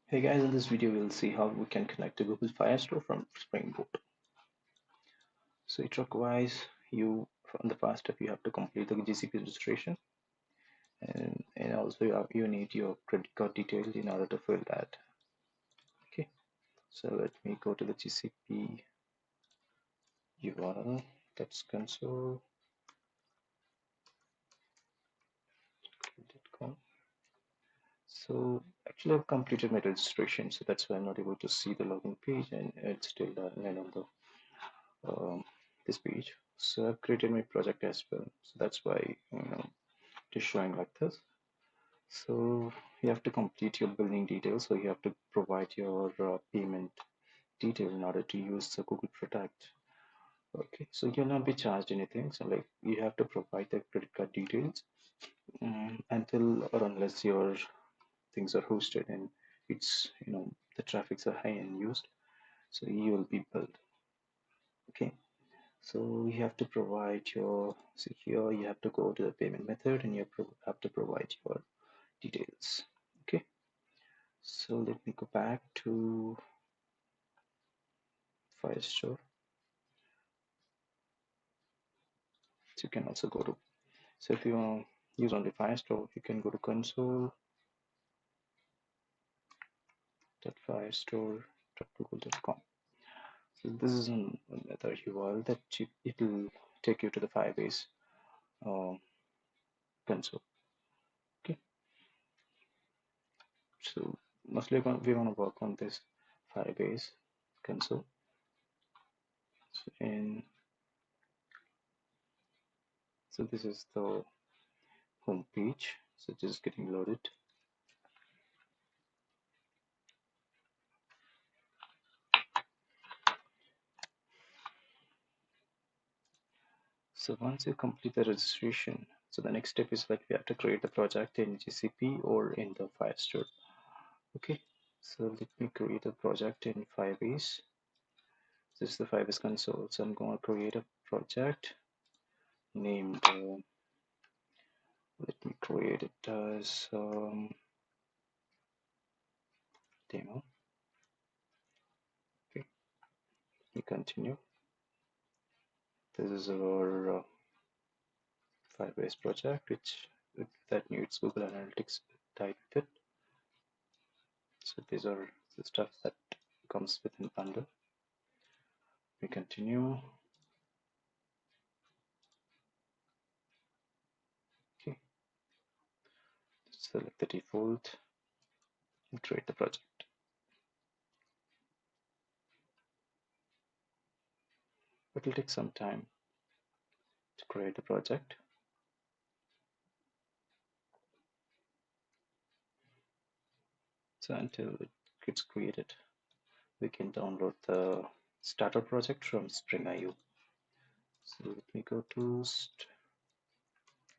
Hey guys, in this video we'll see how we can connect to Google Firestore from Spring Boot. So it requires you, from the first step, you have to complete the GCP registration, and also you need your credit card details in order to fill that. Okay, so let me go to the GCP URL. That's console.com. So actually I've completed my registration, so that's why I'm not able to see the login page, and it's still on the this page. So I've created my project as well, so that's why it is showing like this. So you have to complete your billing details, so you have to provide your payment detail in order to use the Google Protect. Okay, so you'll not be charged anything, so like you have to provide the credit card details until or unless your things are hosted and it's the traffics are high and used, so you will be billed. Okay, so you have to provide your, so here you have to go to the payment method and you have to provide your details. Okay, so let me go back to Firestore. So you can also go to, so if you want to use only Firestore, you can go to console.firestore.google.com. So this is another URL that it will take you to the Firebase uh, console. Okay, so mostly we want to work on this Firebase console. And so this is the home page, so just getting loaded. So once you complete the registration, so the next step is like we have to create the project in GCP or in the Firestore. Okay, so let me create a project in Firebase. This is the Firebase console, so I'm going to create a project named let me create it as demo. Okay, let me continue. This is our Firebase project, which that needs Google Analytics tied with it. So these are the stuff that comes within bundle. We continue. Okay, select the default and create the project. It will take some time to create the project. So until it gets created, we can download the starter project from Spring.io. So let me go to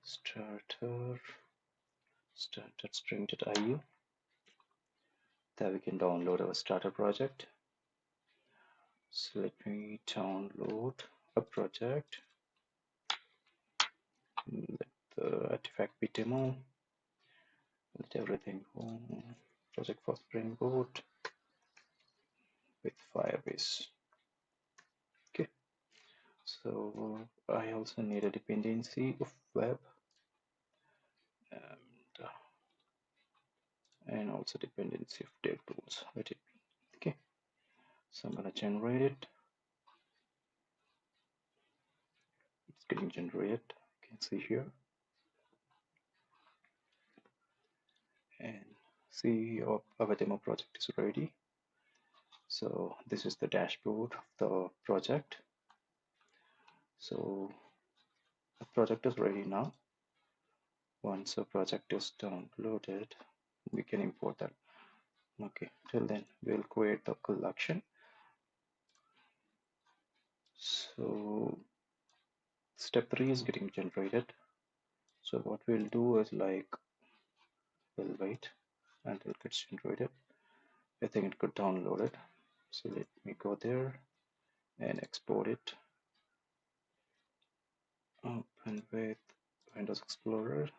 start.spring.io. There we can download our starter project. So let me download a project. Let the artifact be demo. Let everything go. Project for Spring Boot with Firebase. Okay, so I also need a dependency of web and also dependency of dev tools. Let it be. Okay, so I'm gonna generate it. It's getting generated. You can see here, and see our demo project is ready. So this is the dashboard of the project. So the project is ready now. Once the project is downloaded, we can import that. Okay, till then we'll create the collection. So step 3 is getting generated. So what we'll do is like we'll wait until it gets generated. I think it could download it. So let me go there and export it. Open with Windows Explorer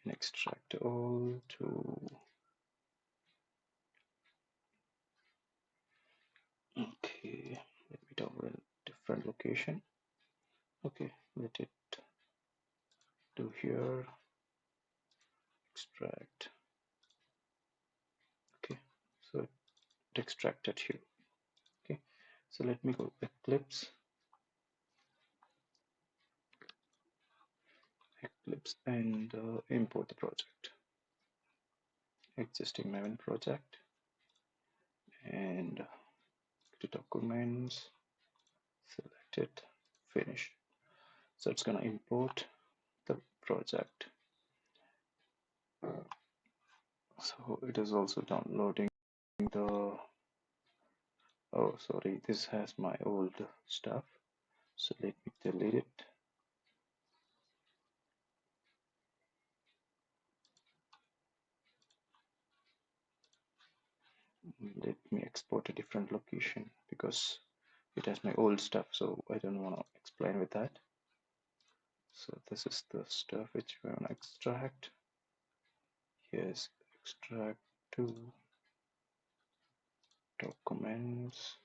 and extract all to it over in different location. Okay, let it do here, extract. Okay, so it extracted here. Okay, so let me go Eclipse and import the project, existing Maven project, and to documents, select it, finish. So it's gonna import the project. So it is also downloading the, oh sorry, this has my old stuff, so let me delete it. Let me export a different location because it has my old stuff, so I don't want to explain with that. So this is the stuff which we want to extract. Here's extract to documents,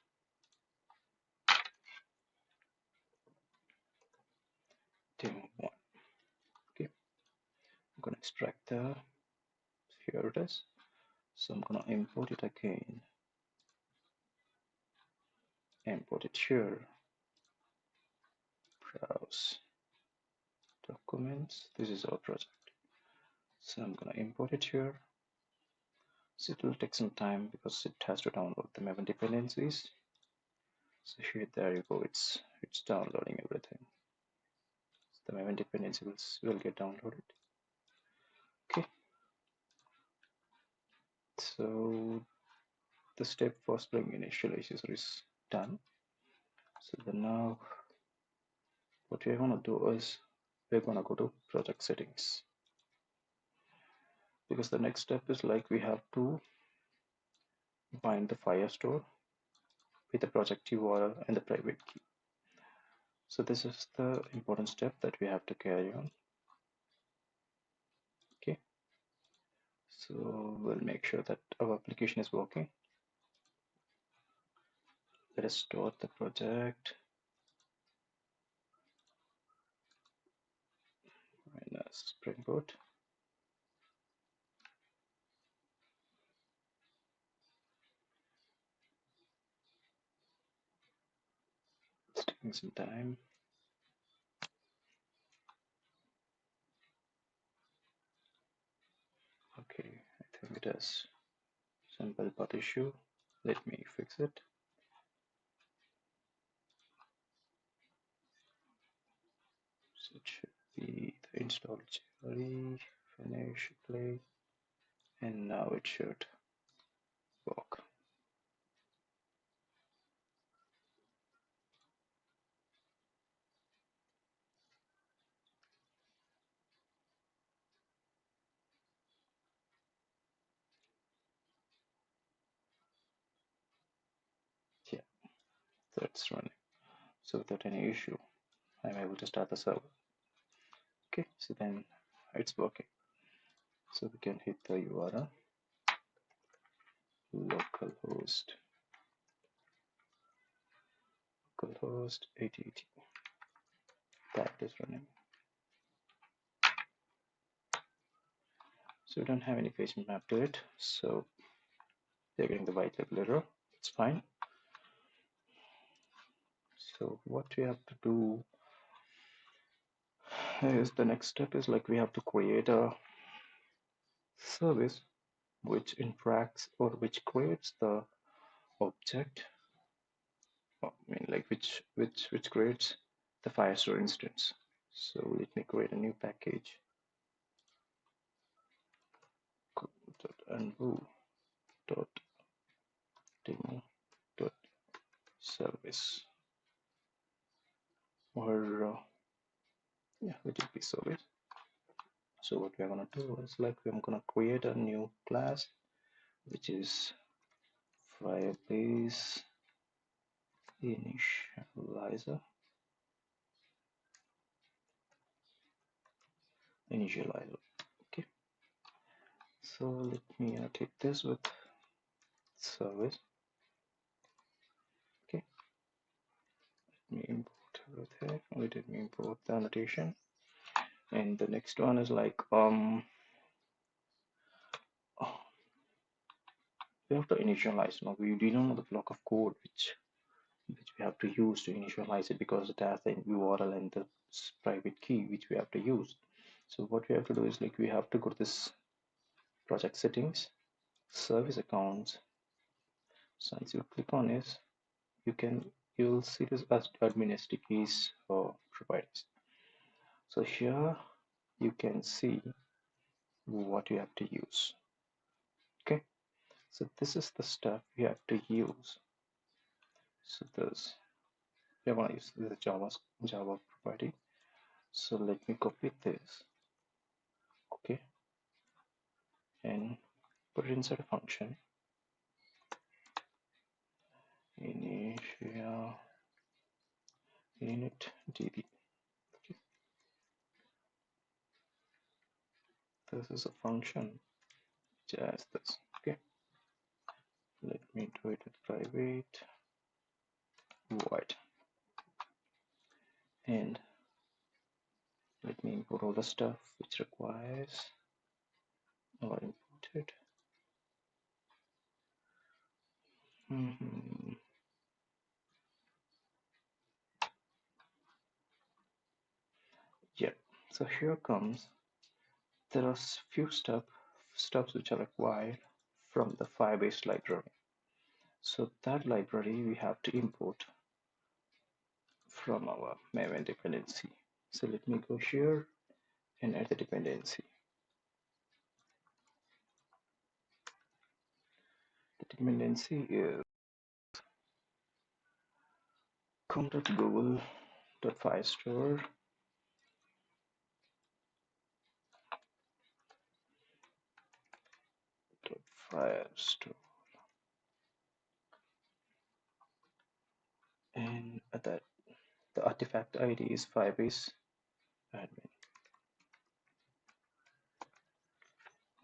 demo 1. Okay, I'm gonna extract the, here it is. So I'm gonna import it again, import it here, browse documents. This is our project. So I'm gonna import it here. So it will take some time because it has to download the Maven dependencies. So here, there you go. It's downloading everything. So the Maven dependency will get downloaded. Okay. So the step for Spring initialization is done. So then now what we're gonna do is we're gonna go to project settings, because the next step is like we have to bind the Firestore with the project URL and the private key. So this is the important step that we have to carry on. Okay, so we'll make sure that our application is working. Let us start the project. Spring Boot. It's taking some time. Okay, I think it has some build issue. Let me fix it. So it should be the install cherry, finish, play, and now it should work. Yeah, so it's running. So without any issue, I'm able to start the server. Okay, so then it's working. So we can hit the URL localhost 8080. That is running. So we don't have any facing map to it, so they're getting the white label error. It's fine. So what we have to do is the next step is like we have to create a service which interacts or which creates the object. I mean, like which creates the Firestore instance. So let me create a new package. Env.demo.service, or yeah, let it be service. So what we're gonna do is like I'm gonna create a new class which is Firebase initializer. Okay, so let me take this with service. Okay, me import everything. Let me import the annotation. And the next one is like we have to initialize. Now we don't know the block of code which we have to use to initialize it, because it has the URL and the private key which we have to use. So what we have to do is like we have to go to this project settings, service accounts. So once you click on this, you'll see this as administrative keys for providers. So here you can see what you have to use. Okay, so this is the stuff you have to use. So this you want to use the Java property. So let me copy this. Okay, and put it inside a function. Initial init db. Okay. This is a function which has this. Okay, let me do it with private void, and let me import all the stuff which requires or imported. Yeah, so here comes, there are few steps which are required from the Firebase library. So that library we have to import from our Maven dependency. So let me go here and add the dependency. The dependency is com.google.firestore Firestore, and that the artifact ID is Firebase admin,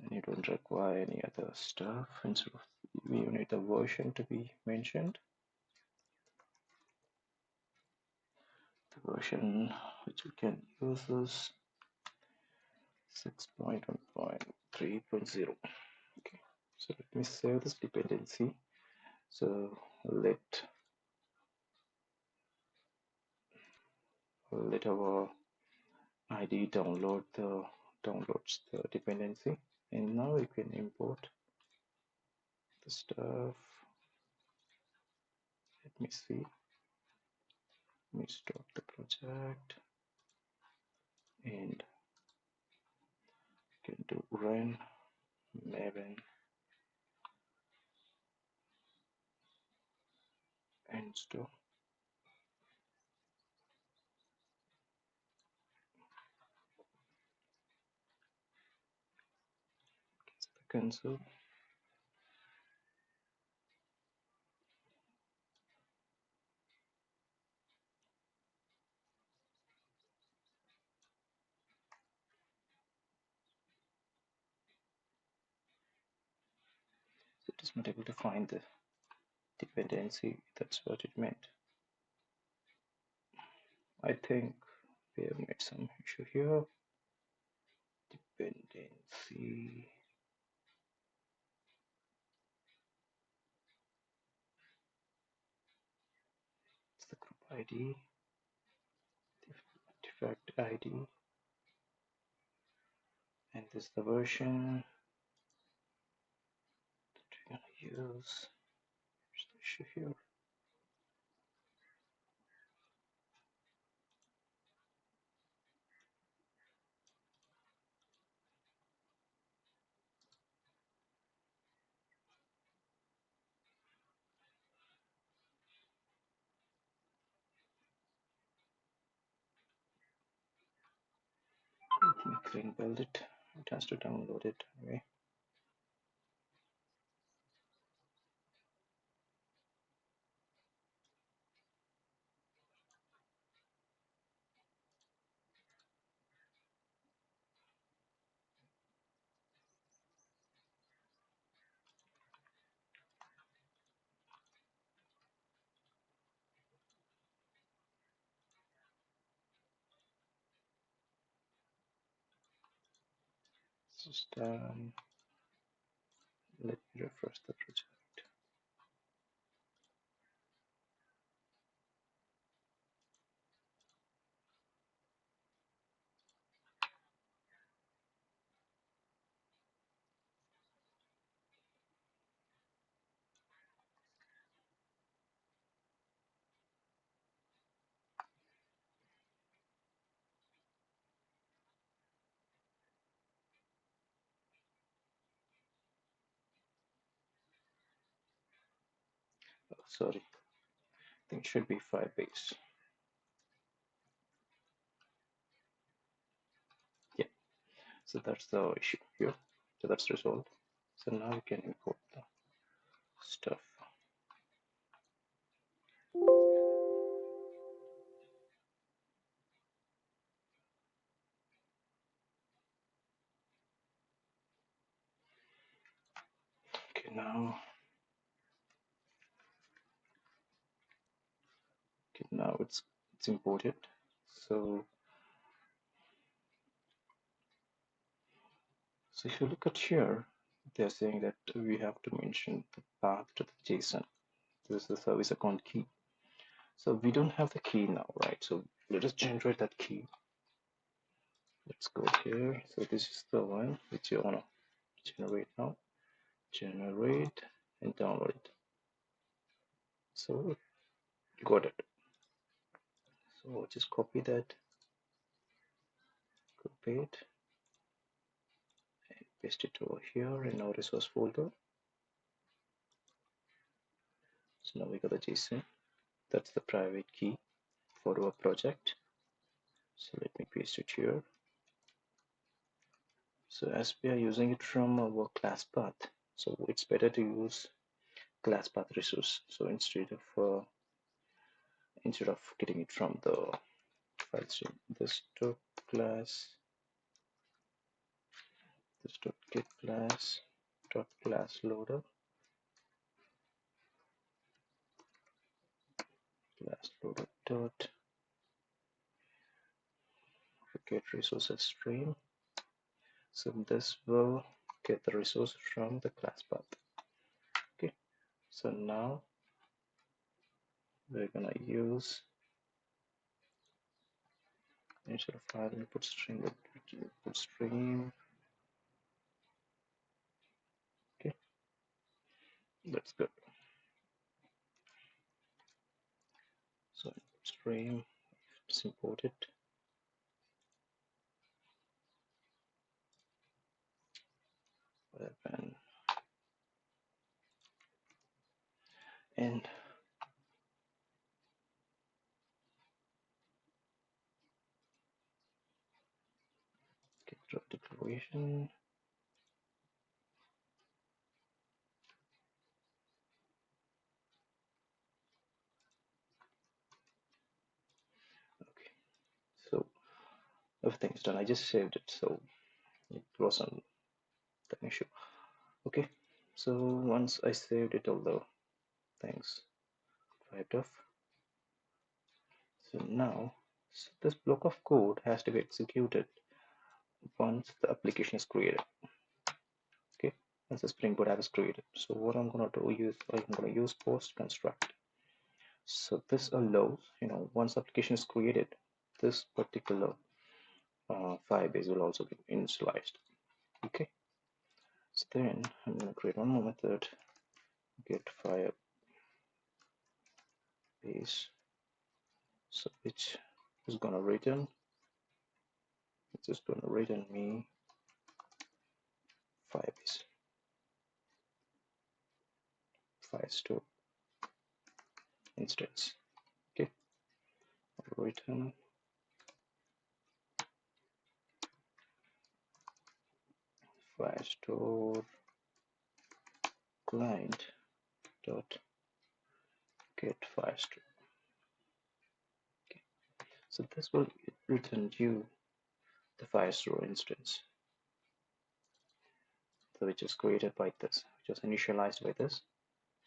and you don't require any other stuff. Instead of, you need the version to be mentioned. The version which we can use is 6.1.3.0. Okay, so let me save this dependency. So let our ID downloads the dependency, and now we can import the stuff. Let me see. Let me stop the project and can do run maven install. It's the console. So it is not able to find the dependency. That's what it meant. I think we have made some issue here. Dependency. It's the group ID, artifact ID, and this is the version that we're gonna use. Here's the issue here. Let me clean build it. It has to download it anyway. system. Let me refresh the project. Oh, sorry, I think it should be Firebase. Yeah, so that's the issue here. So that's resolved. So now we can import the stuff. Okay, now it's imported. So if you look at here, they're saying that we have to mention the path to the JSON. This is the service account key. So we don't have the key now, right? So let us generate that key. Let's go here. So this is the one which you wanna generate now. Generate and download it. So got it. So just copy that, copy it, and paste it over here in our resource folder. So now we got the JSON. That's the private key for our project. So let me paste it here. So as we are using it from our class path, so it's better to use class path resource. So instead of getting it from the file stream, this dot class, this dot get class dot class loader, dot get resources stream. So this will get the resource from the class path. Okay, so now we're gonna use instead of file input string, input stream. Okay, that's good. So input stream, just import it. And get drop declaration. Okay, so everything's done. I just saved it, so it wasn't an issue. Okay, so once I saved it, all the things wiped off. So now this block of code has to be executed once the application is created. Okay, once the Spring Boot app is created. So what I'm gonna do is I'm gonna use post construct. So this allows, once application is created, this particular Firebase will also be initialized. Okay, so then I'm going to create one more method, get Firebase, so which is going to return, it's just going to return me Firebase, Firestore instance. Okay, return Firestore client dot get Firestore. Okay, so this will return you the Firestore instance, so which is created by this, which is initialized by this.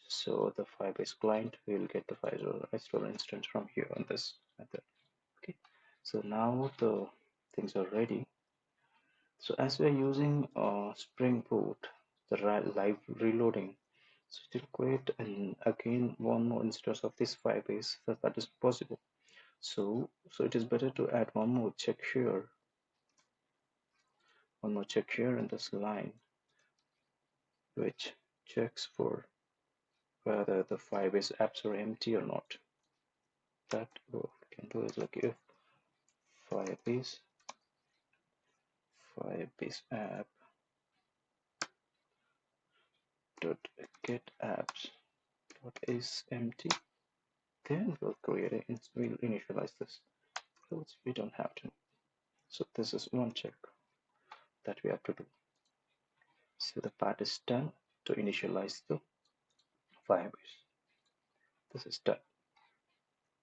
So the Firebase client will get the Firestore instance from here on this method. Okay, so now the things are ready. So as we are using Spring Boot, the live reloading, so it will create again one more instance of this Firebase that is possible. So it is better to add one more check here, in this line, which checks for whether the Firebase apps are empty or not. That what we can do is like if Firebase app dot get apps dot is empty, then we'll we'll initialize this. Else we don't have to. So this is one check that we have to do. So the part is done to initialize the Firebase. This is done.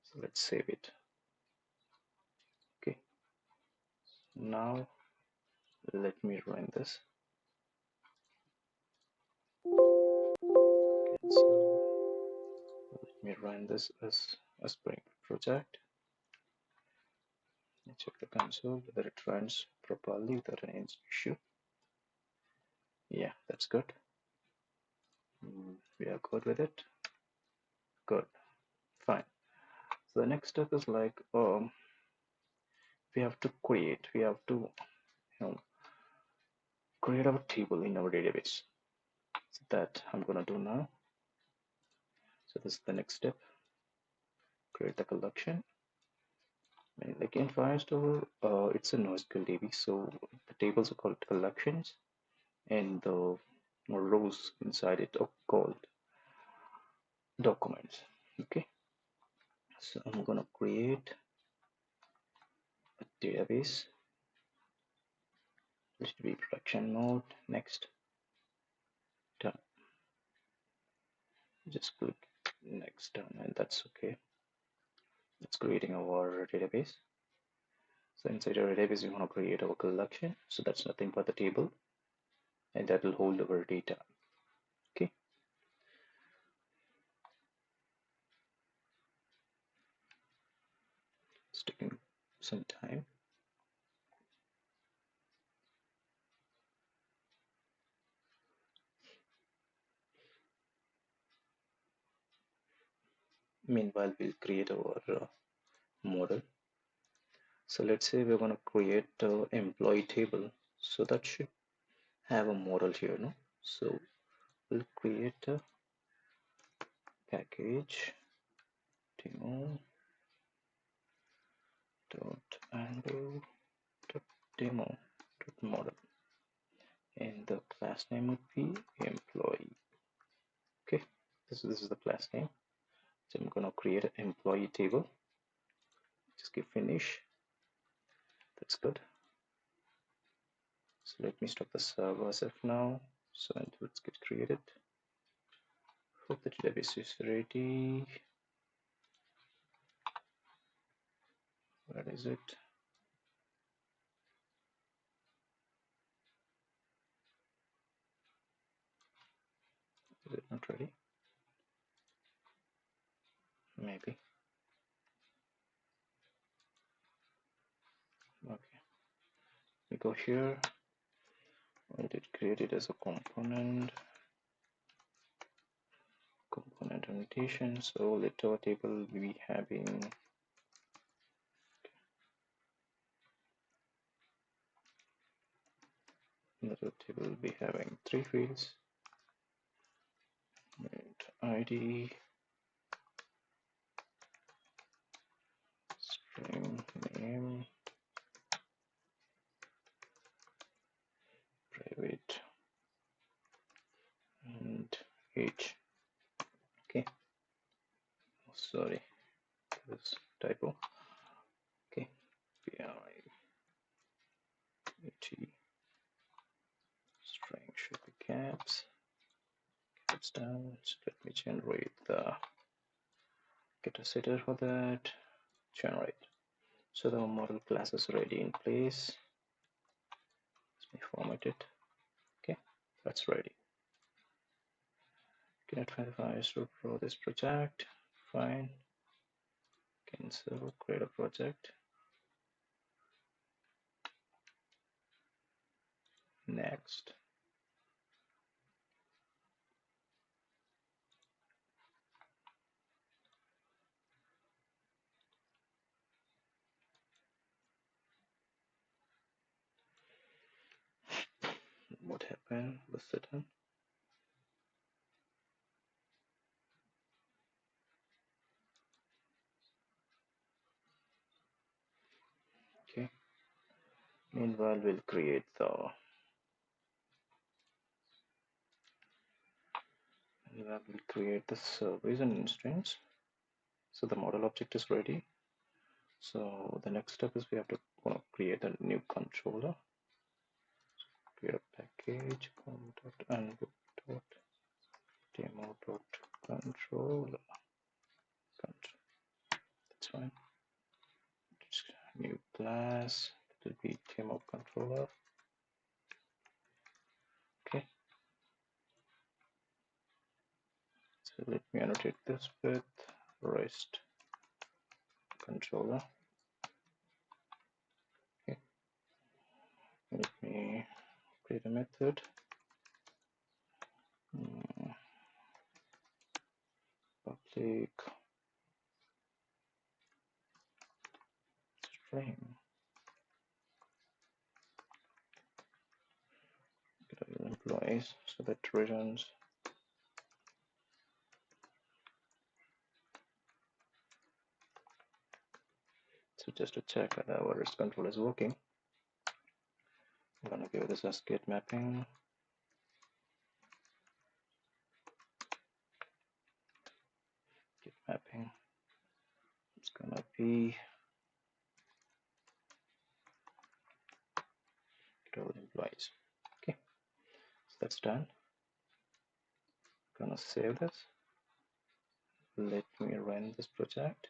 So let's save it. Okay. Now let me run this. Okay, so let me run this as a Spring project. Check the console whether it runs properly without any issue. Yeah, that's good. We are good with it. Good. Fine. So the next step is like we have to create our table in our database. So that I'm gonna do now. So this is the next step. Create the collection. And like in Firestore, it's a NoSQL DB, so the tables are called collections, and the rows inside it are called documents. Okay, so I'm gonna create a database. Let it be production mode. Next, done. Just click next, done, and that's okay. It's creating our database. So inside our database, we want to create our collection. So that's nothing but the table, and that will hold our data. Okay. It's taking some time. Meanwhile, we'll create our model. So let's say we're going to create an employee table. So that should have a model here, no? So we'll create a package demo dot handle dot demo dot model, and the class name would be employee. Okay, this is the class name. So I'm going to create an employee table. Just give finish. That's good. So let me stop the server as of now. So until it's get created. Hope the database is ready. Where is it? Is it not ready? Maybe. Okay. We go here. We did create it as a component annotation. So let our table be having three fields: ID, string name, private, and age. Okay. Oh, sorry, this typo. Okay. PIAT string should be caps. Caps down. So let me generate the get a setter for that. Generate. So the model class is already in place. Let me format it. Okay, that's ready. Cannot find the files to grow this project. Fine. Cancel, create a project. Next. What happened? Was it done? Okay. Meanwhile, we'll create the service and instance. So the model object is ready. So the next step is we have to create a new controller. Create a package com.unbook.demo.controller. That's fine. Just new class. It will be demo controller. Okay. So let me annotate this with REST controller. Okay. Let me create a method. Public string. Employees, so that returns so just to check that our REST control is working, I'm gonna give this as get mapping. Get mapping. It's gonna be get employees. Okay, so that's done. Gonna save this. Let me run this project.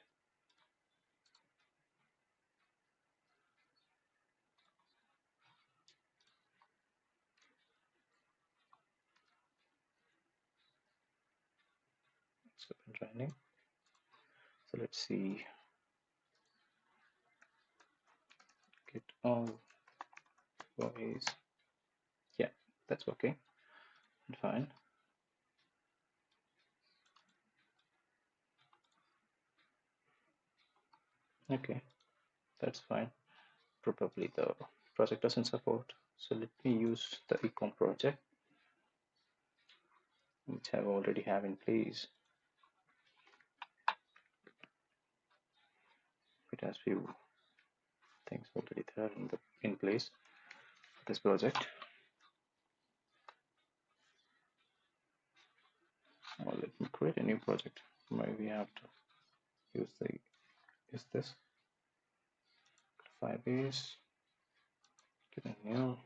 It's up and running. So let's see. Get all employees. Yeah, that's okay. And fine. Okay, that's fine. Probably the project doesn't support. So let me use the econ project, which I already have in place. It has few things already there in place for this project. Now let me create a new project. Maybe we have to use this Firebase. Get a new.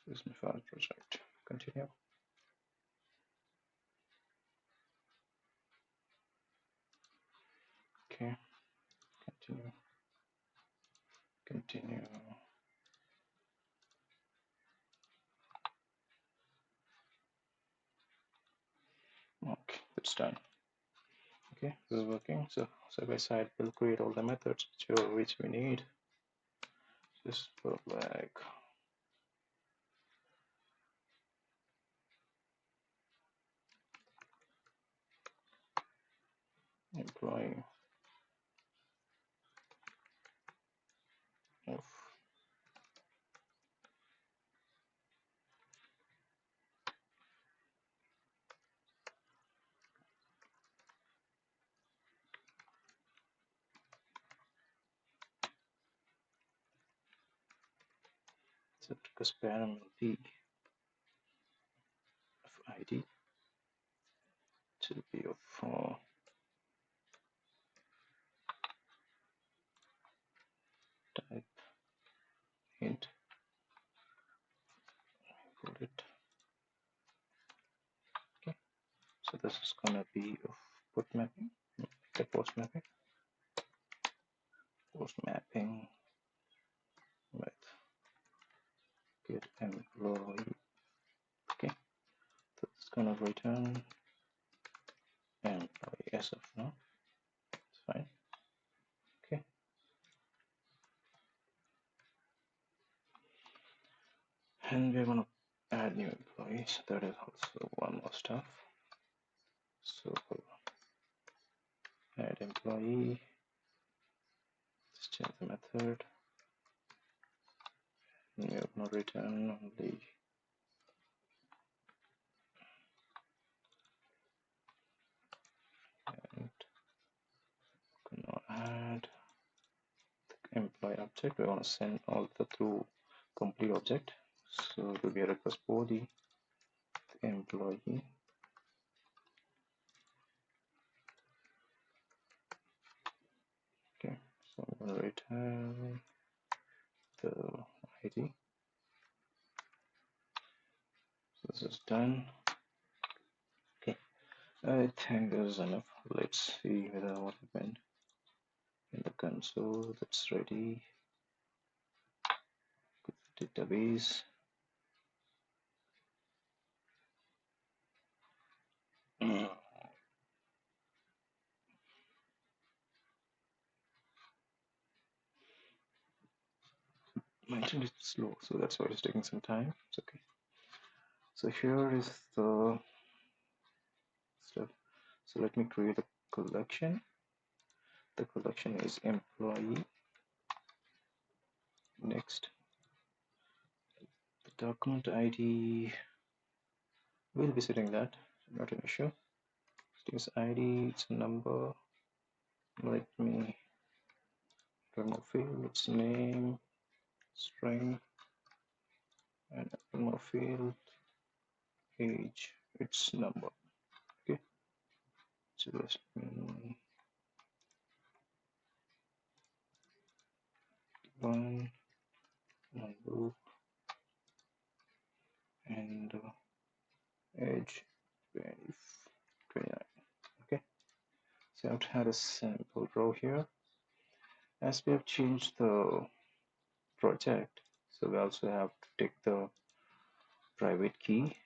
This is my first project. Continue. Okay. Continue. Continue. Okay, it's done. Okay, this is working. So side by side, we'll create all the methods which we need. Just put like employee of set request parameter p of id to be of type int. Put it. Okay, so this is gonna be of put mapping, the post mapping, with get employee. Okay, so it's gonna return employee as of now. It's fine. Okay, And we're going to add new employees. That is also one more stuff. So add employee, just change the method. And we're going to return only and going to add the employee object. We want to send all the through complete object. So it will be a request body employee. Okay, so I'm going to return the ID. So this is done. Okay, I think this is enough. Let's see whether what happened in the console. That's ready. Database. My internet is slow, so that's why it's taking some time. It's okay. So here is the stuff. So let me create a collection. The collection is employee. Next, the document ID will be setting that, not an issue. It's ID, it's a number. Let me remove field, its name, string, and remove field, age, its number. Okay, so let me one loop and age 29. Okay, so I've had a sample row here. As we have changed the project, so we also have to take the private key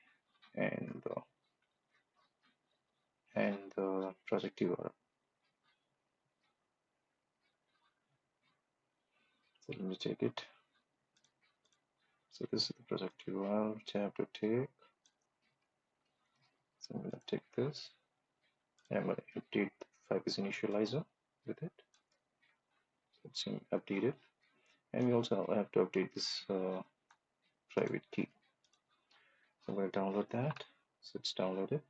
and the project URL. So let me take it. So this is the project URL which I have to take. So I'm going to take this. I'm going to update the Firebase initializer with it. So it's updated. And we also have to update this private key. So I'm going to download that. So it's downloaded.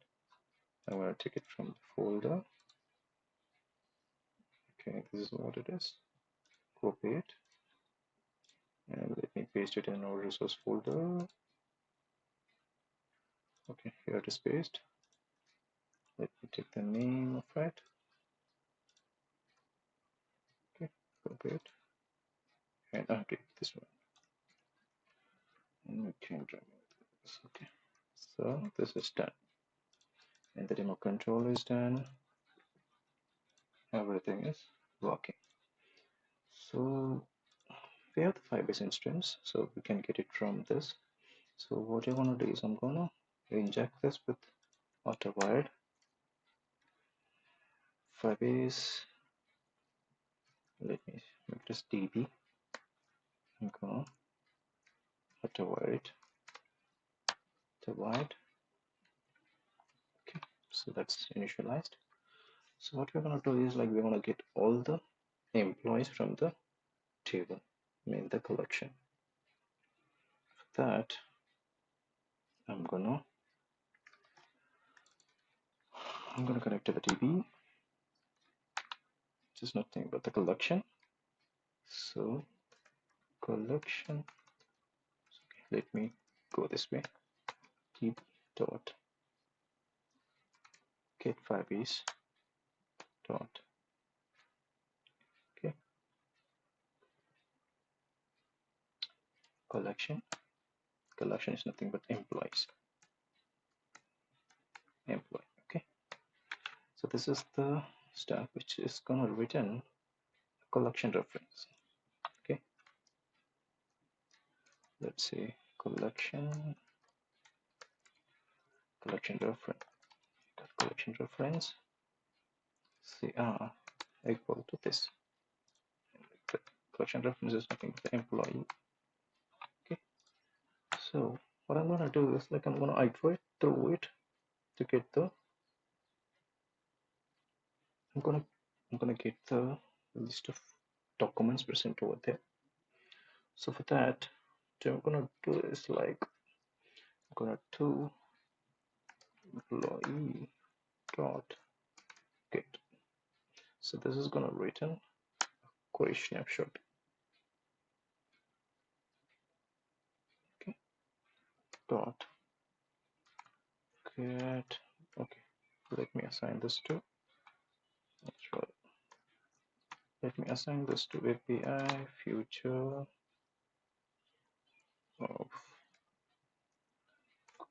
I'm going to take it from the folder. Okay, this is what it is. Copy it. And let me paste it in our resource folder. Okay, here it is pasted. Let me take the name of it. Okay, copy it. And update this one. And we can remove this. Okay, so this is done. And the demo control is done. Everything is working. So we have the Firebase instance, so we can get it from this. So what you're gonna do is I'm gonna inject this with auto-wired Firebase. Let me make this DB. I'm gonna auto-wire it. Auto-wired. Okay, so that's initialized. So what we're gonna do is like we're gonna get all the employees from the table, I mean the collection. For that, I'm gonna connect to the DB, which is nothing but the collection. So collection. Okay, let me go this way. DB dot get Firebase dot okay collection. Collection is nothing but employees. Employee. Okay. So this is the stuff which is gonna return a collection reference. Okay. Let's say collection reference. Collection reference CR equal to this. The collection reference is nothing but the employee. Okay. So what I'm gonna do is like I'm gonna iterate through it to get the I'm gonna get the list of documents present over there. So for that, what I'm gonna do is like I'm gonna do employee dot get. So this is gonna return query snapshot. Okay, dot get. Okay, let me assign this to. That's right. Let me assign this to API future of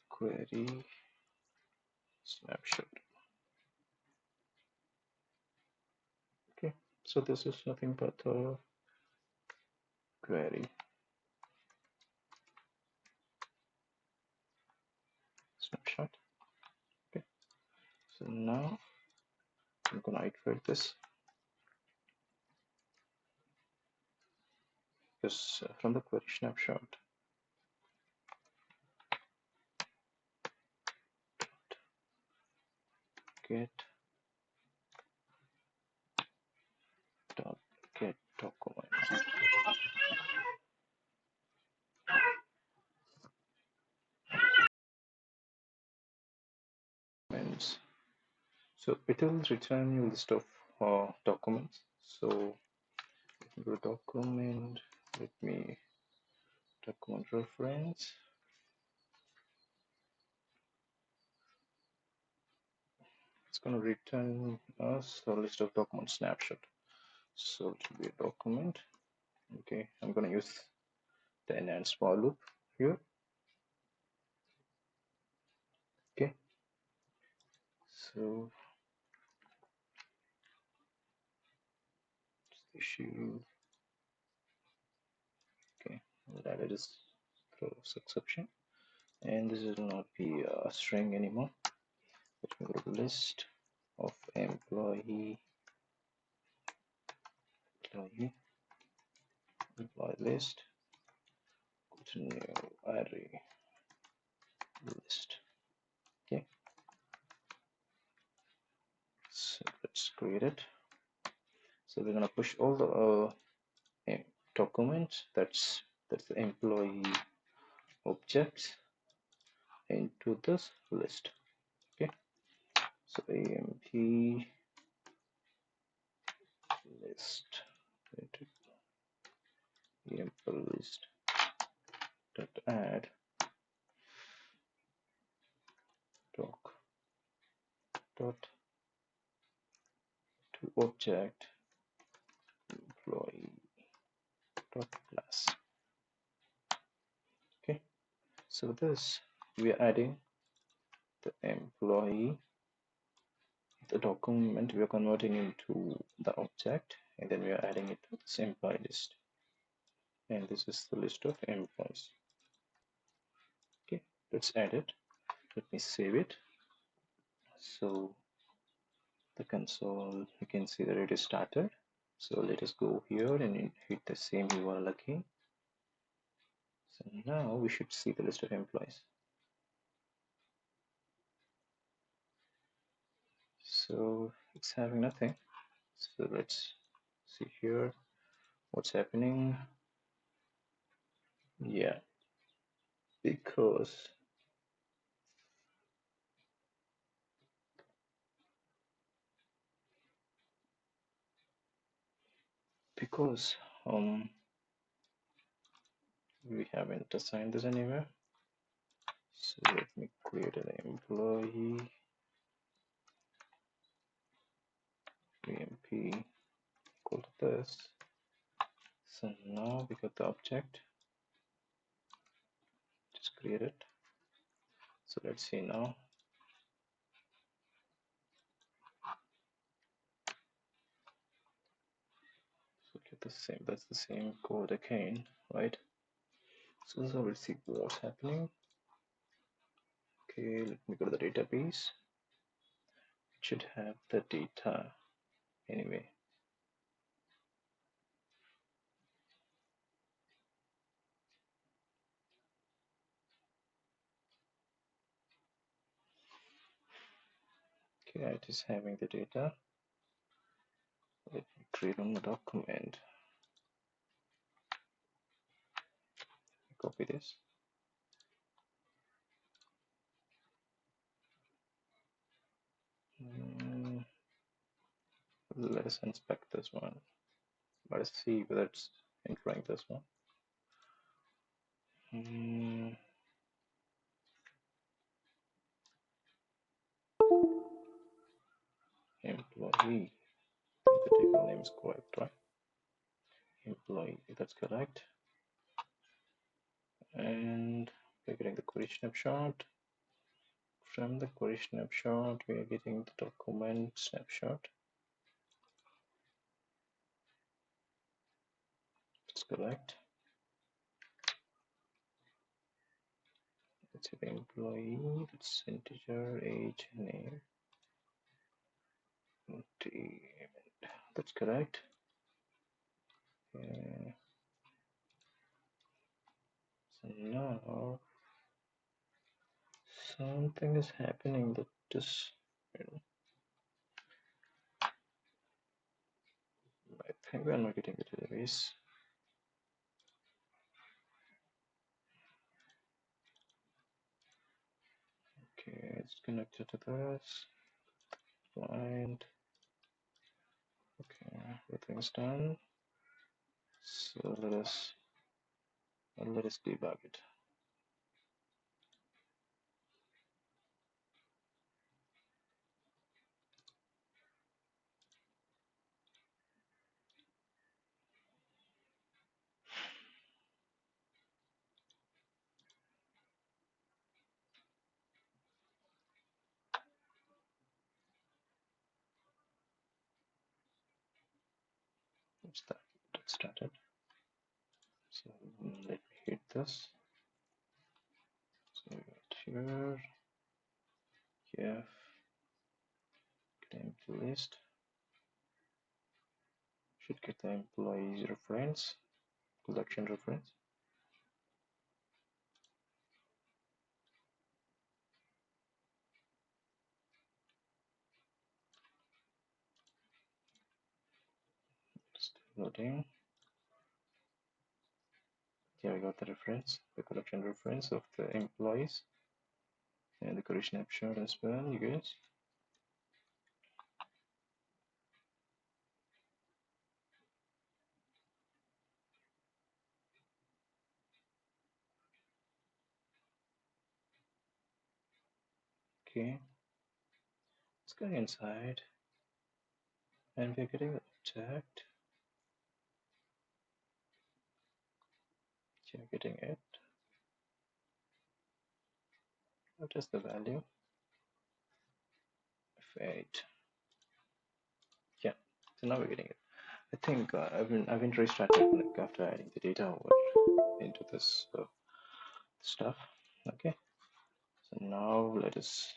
query snapshot. Okay, so this is nothing but a query snapshot. Okay, so now I'm gonna iterate this because from the query snapshot get dot get documents. So it will return you a list of documents. So go document. Let me document reference. It's going to return us a list of document snapshot. So it will be a document. Okay, I'm going to use the enhanced for loop here. Okay, so issue. Okay, that is throws exception, and this will not be a string anymore. Let me go to the list of employee list. Go to new array list. Okay, so let's create it. So we're gonna push all the documents that's the employee objects into this list. Okay, so AMP list into AMP list dot add doc dot to object employee dot class. Okay, so this we are adding the employee, the document we are converting into the object, and then we are adding it to this employee list, and this is the list of employees. Okay, let's add it. Let me save it. So the console, you can see that it is started. So let us go here and hit the same URL again. So now we should see the list of employees. So it's having nothing. So let's see here what's happening. Yeah, because because we haven't assigned this anywhere. So let me create an employee emp equal to this. So now we got the object just create it. So let's see now. So get the same, that's the same code again, right? So this is how we'll see what's happening. Okay, let me go to the database. It should have the data anyway. Okay, it is having the data. Let me create on the document. Copy this. Let us inspect this one. Let us see whether it's entering this one. Employee. The table name is correct, right? Employee, that's correct. And we're getting the query snapshot. From the query snapshot, we are getting the document snapshot. That's correct. Let's hit employee, that's integer, age, name. That's correct. So now something is happening that just, I think we are not getting the database. Okay, it's connected to this. Client. Okay, everything's done. So let us debug it. What's that? That started. So let me hit this. So we got here, yeah, empty list. Should get the employees reference, collection reference. Still loading. Yeah, we got the reference, the collection reference of the employees, and the query snapshot as well, you guys. Okay, let's go inside, and we're getting the object. You're getting it. What is the value? F8. Yeah, so now we're getting it. I think I've been restarted like after adding the data over into this stuff. Okay, so now let us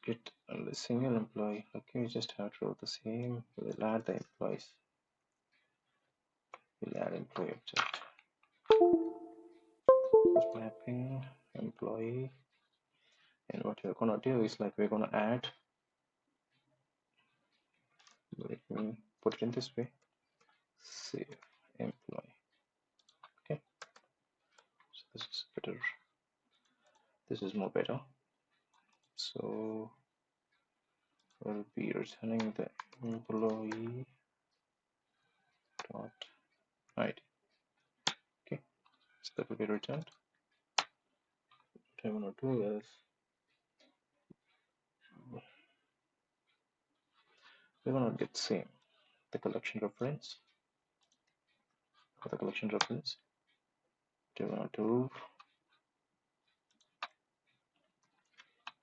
get the single employee. Okay, we just have to do the same. We'll add the employees. We'll add employee object. First mapping employee, and what we're gonna do is like we're gonna add. Let me put it in this way. Save employee. Okay, so this is better. This is more better. So we'll be returning the employee dot ID. Okay, so that will be returned. What I want to do is we're going to get same the collection reference for the collection reference. What I want to do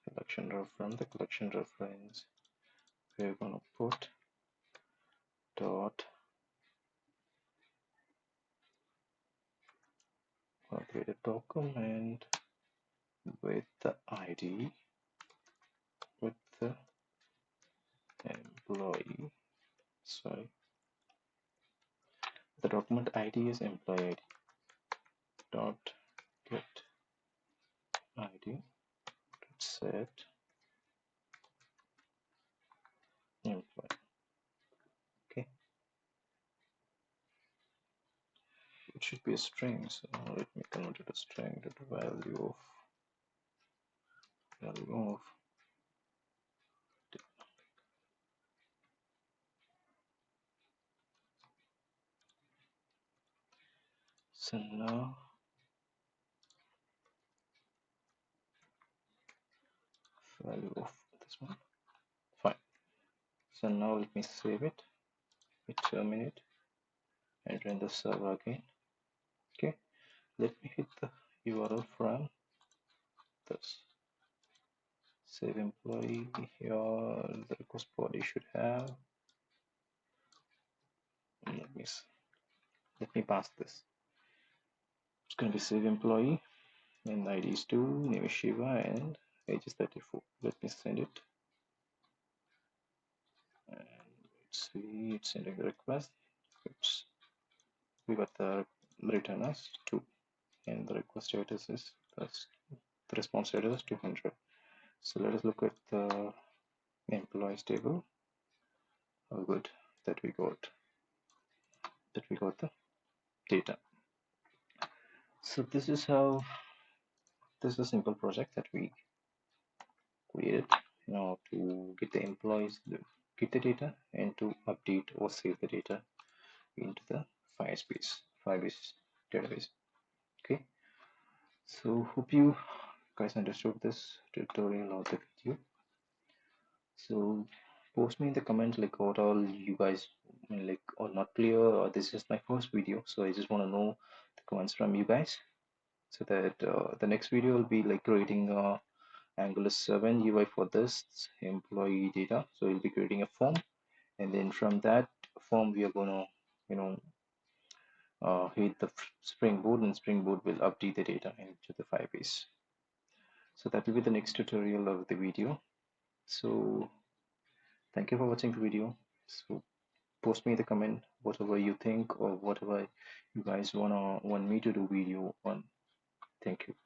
collection reference, the collection reference. We're going to put dot create a document with the ID with the employee. Sorry, the document ID is employee ID dot get ID set be a string, so let me convert it to string to the value of. So now value of this one. Fine. So now let me save it. We terminate and run the server again. Okay. Let me hit the URL from this. Save employee here. The request body should have. Let me pass this. It's going to be save employee and ID is 2, name is Shiva, and age is 34. Let me send it. And let's see, it's sending the request. Oops. We got the return as 2, and the request status is the response status is 200. So let us look at the employees table. How good that we got the data. So this is a simple project that we created to get the employees, get the data, and to update or save the data into the Firebase database. Okay, so hope you guys understood this tutorial or the video. So post me in the comments like what all you guys like or not clear, or this is my first video, so I just want to know the comments from you guys, so that the next video will be like creating Angular 7 UI for this employee data. So we'll be creating a form, and then from that form we are gonna hit the Spring Boot, and Spring Boot will update the data into the Firebase. So that will be the next tutorial of the video. So thank you for watching the video. So post me in the comment whatever you think or whatever you guys want me to do video on. Thank you.